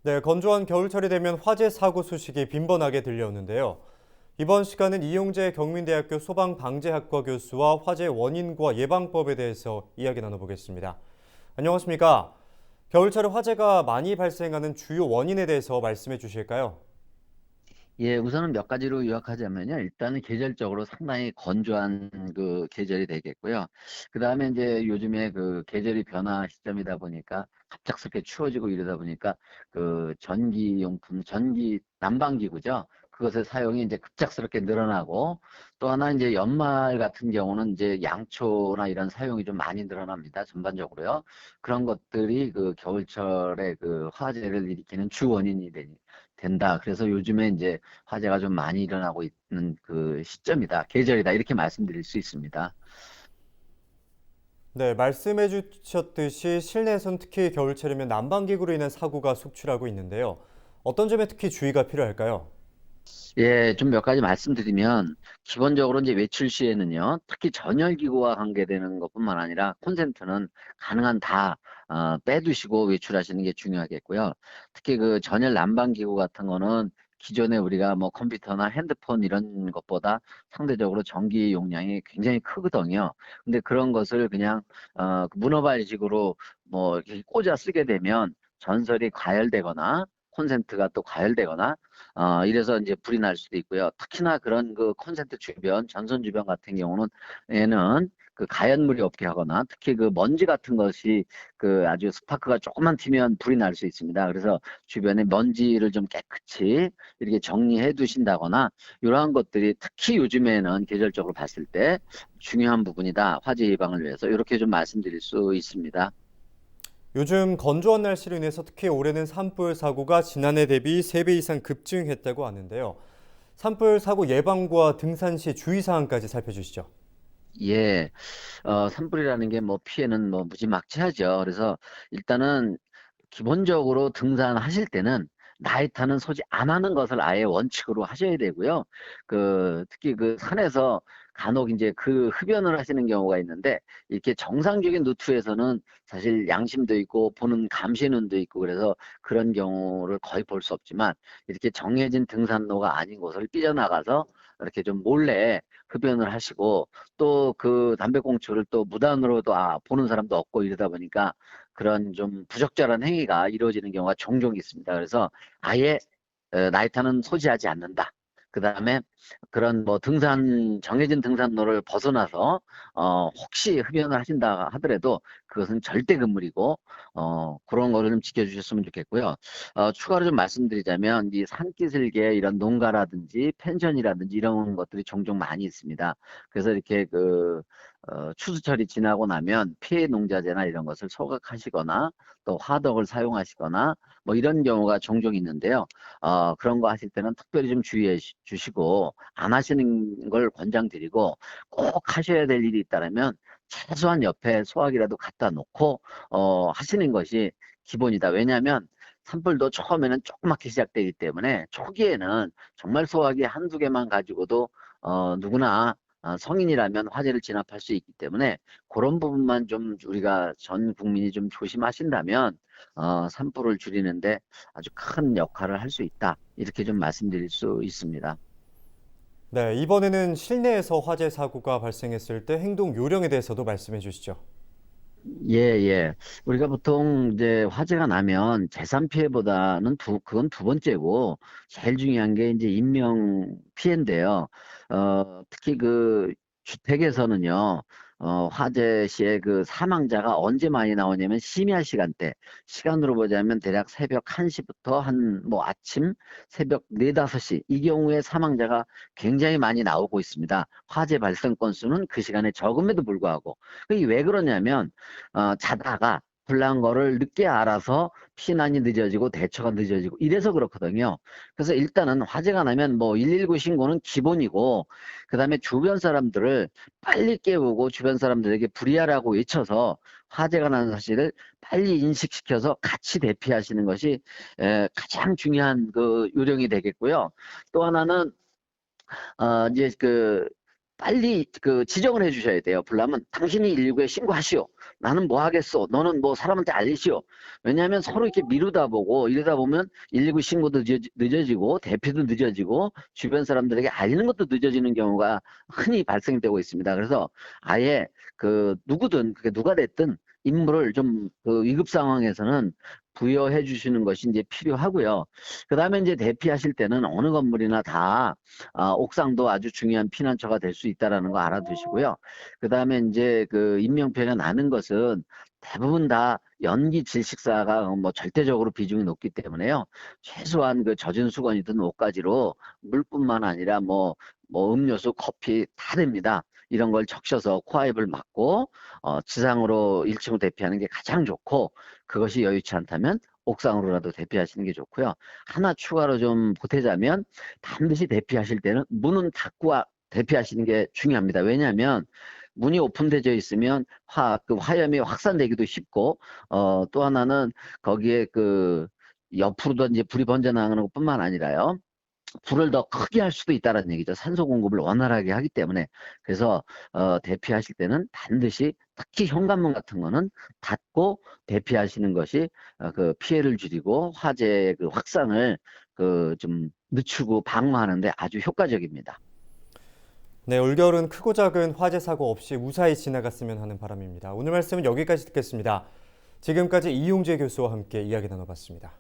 네, 건조한 겨울철이 되면 화재 사고 소식이 빈번하게 들려오는데요. 이번 시간은 이용재 경민대학교 소방방재학과 교수와 화재 원인과 예방법에 대해서 이야기 나눠보겠습니다. 안녕하십니까? 겨울철에 화재가 많이 발생하는 주요 원인에 대해서 말씀해 주실까요? 예, 우선은 몇 가지로 요약하자면요. 일단은 계절적으로 상당히 건조한 그 계절이 되겠고요. 그 다음에 이제 요즘에 그 계절이 변화 시점이다 보니까 갑작스럽게 추워지고 이러다 보니까 그 전기용품, 난방기구죠. 그것의 사용이 이제 급작스럽게 늘어나고 또 하나 이제 연말 같은 경우는 이제 양초나 이런 사용이 좀 많이 늘어납니다. 전반적으로요. 그런 것들이 그 겨울철에 그 화재를 일으키는 주 원인이 된다. 그래서 요즘에 이제 화재가 좀 많이 일어나고 있는 그 시점이다, 계절이다, 이렇게 말씀드릴 수 있습니다. 네, 말씀해 주셨듯이 실내에선 특히 겨울철이면 난방기구로 인한 사고가 속출하고 있는데요. 어떤 점에 특히 주의가 필요할까요? 예, 좀 몇 가지 말씀드리면, 기본적으로 이제 외출 시에는요, 특히 전열기구와 관계되는 것뿐만 아니라 콘센트는 가능한 다 빼두시고 외출하시는 게 중요하겠고요. 특히 그 전열 난방기구 같은 거는 기존에 우리가 뭐 컴퓨터나 핸드폰 이런 것보다 상대적으로 전기 용량이 굉장히 크거든요. 근데 그런 것을 그냥 문어발식으로 뭐 이렇게 꽂아 쓰게 되면 전설이 과열되거나 콘센트가 또 과열되거나 이래서 이제 불이 날 수도 있고요. 특히나 그런 그 콘센트 주변, 전선 주변 같은 경우는 에는 그 가연물이 없게 하거나 특히 그 먼지 같은 것이 그 아주 스파크가 조금만 튀면 불이 날 수 있습니다. 그래서 주변에 먼지를 좀 깨끗이 이렇게 정리해 두신다거나 이러한 것들이 특히 요즘에는 계절적으로 봤을 때 중요한 부분이다. 화재 예방을 위해서 이렇게 좀 말씀드릴 수 있습니다. 요즘 건조한 날씨로 인해서 특히 올해는 산불 사고가 지난해 대비 3배 이상 급증했다고 하는데요. 산불 사고 예방과 등산 시 주의사항까지 살펴주시죠. 예, 산불이라는 게 뭐 피해는 뭐 무지막지하죠. 그래서 일단은 기본적으로 등산하실 때는 나이타는 소지 안 하는 것을 아예 원칙으로 하셔야 되고요. 그 특히 그 산에서 간혹 이제 그 흡연을 하시는 경우가 있는데 이렇게 정상적인 루트에서는 사실 양심도 있고 보는 감시는도 있고 그래서 그런 경우를 거의 볼 수 없지만 이렇게 정해진 등산로가 아닌 곳을 삐져나가서 이렇게 좀 몰래 흡연을 하시고 또 그 담배꽁초를 또 무단으로 또 보는 사람도 없고 이러다 보니까 그런 좀 부적절한 행위가 이루어지는 경우가 종종 있습니다. 그래서 아예 나이타는 소지하지 않는다. 그 다음에 그런 뭐 정해진 등산로를 벗어나서 혹시 흡연을 하신다 하더라도 그것은 절대 금물이고 그런 거를 좀 지켜주셨으면 좋겠고요. 추가로 좀 말씀드리자면 이 산기슭에 이런 농가라든지 펜션이라든지 이런 것들이 종종 많이 있습니다. 그래서 이렇게 그 추수철이 지나고 나면 피해 농자재나 이런 것을 소각하시거나 또 화덕을 사용하시거나 뭐 이런 경우가 종종 있는데요. 그런 거 하실 때는 특별히 좀 주의해 주시고 안 하시는 걸 권장드리고 꼭 하셔야 될 일이 있다면 최소한 옆에 소화기라도 갖다 놓고 하시는 것이 기본이다. 왜냐하면 산불도 처음에는 조그맣게 시작되기 때문에 초기에는 정말 소화기 한두 개만 가지고도 누구나 성인이라면 화재를 진압할 수 있기 때문에 그런 부분만 좀 우리가 전 국민이 좀 조심하신다면 산불을 줄이는데 아주 큰 역할을 할 수 있다. 이렇게 좀 말씀드릴 수 있습니다. 네, 이번에는 실내에서 화재 사고가 발생했을 때 행동 요령에 대해서도 말씀해 주시죠. 예, 예. 우리가 보통 이제 화재가 나면 재산 피해보다는 그건 두 번째고, 제일 중요한 게 이제 인명 피해인데요. 특히 그 주택에서는요, 화재 시에 그 사망자가 언제 많이 나오냐면 심야 시간대. 시간으로 보자면 대략 새벽 1시부터 한 뭐 아침 새벽 4, 5시. 이 경우에 사망자가 굉장히 많이 나오고 있습니다. 화재 발생 건수는 그 시간에 적음에도 불구하고. 그게 왜 그러냐면 자다가 불난 거를 늦게 알아서 피난이 늦어지고 대처가 늦어지고 이래서 그렇거든요. 그래서 일단은 화재가 나면 뭐 119 신고는 기본이고 그다음에 주변 사람들을 빨리 깨우고 주변 사람들에게 불이하라고 외쳐서 화재가 나는 사실을 빨리 인식시켜서 같이 대피하시는 것이 가장 중요한 그 요령이 되겠고요. 또 하나는 이제 그 빨리 그 지정을 해 주셔야 돼요. 불나면 당신이 119에 신고하시오. 나는 뭐 하겠소. 너는 뭐 사람한테 알리시오. 왜냐하면 서로 이렇게 미루다 보고 이러다 보면 119 신고도 늦어지고 대피도 늦어지고 주변 사람들에게 알리는 것도 늦어지는 경우가 흔히 발생되고 있습니다. 그래서 아예 그 누구든 그게 누가 됐든 임무를 좀 그 위급 상황에서는 부여해 주시는 것이 이제 필요하고요. 그다음에 이제 대피하실 때는 어느 건물이나 다 옥상도 아주 중요한 피난처가 될 수 있다라는 거 알아두시고요. 그다음에 이제 그 인명피해가 나는 것은 대부분 다 연기 질식사가 뭐 절대적으로 비중이 높기 때문에요. 최소한 그 젖은 수건이든 옷가지로 물뿐만 아니라 뭐 음료수, 커피 다 됩니다. 이런 걸 적셔서 코와입을 막고 지상으로 1층으로 대피하는 게 가장 좋고 그것이 여의치 않다면 옥상으로라도 대피하시는 게 좋고요. 하나 추가로 좀 보태자면 반드시 대피하실 때는 문은 닫고 대피하시는 게 중요합니다. 왜냐하면 문이 오픈되어 있으면 그 화염이 확산되기도 쉽고 또 하나는 거기에 그 옆으로도 이제 불이 번져나가는 것뿐만 아니라요. 불을 더 크게 할 수도 있다는 얘기죠. 산소 공급을 원활하게 하기 때문에. 그래서 대피하실 때는 반드시 특히 현관문 같은 거는 닫고 대피하시는 것이 그 피해를 줄이고 화재의 그 확산을 그 좀 늦추고 방어하는 데 아주 효과적입니다. 네, 올겨울은 크고 작은 화재 사고 없이 무사히 지나갔으면 하는 바람입니다. 오늘 말씀은 여기까지 듣겠습니다. 지금까지 이용재 교수와 함께 이야기 나눠봤습니다.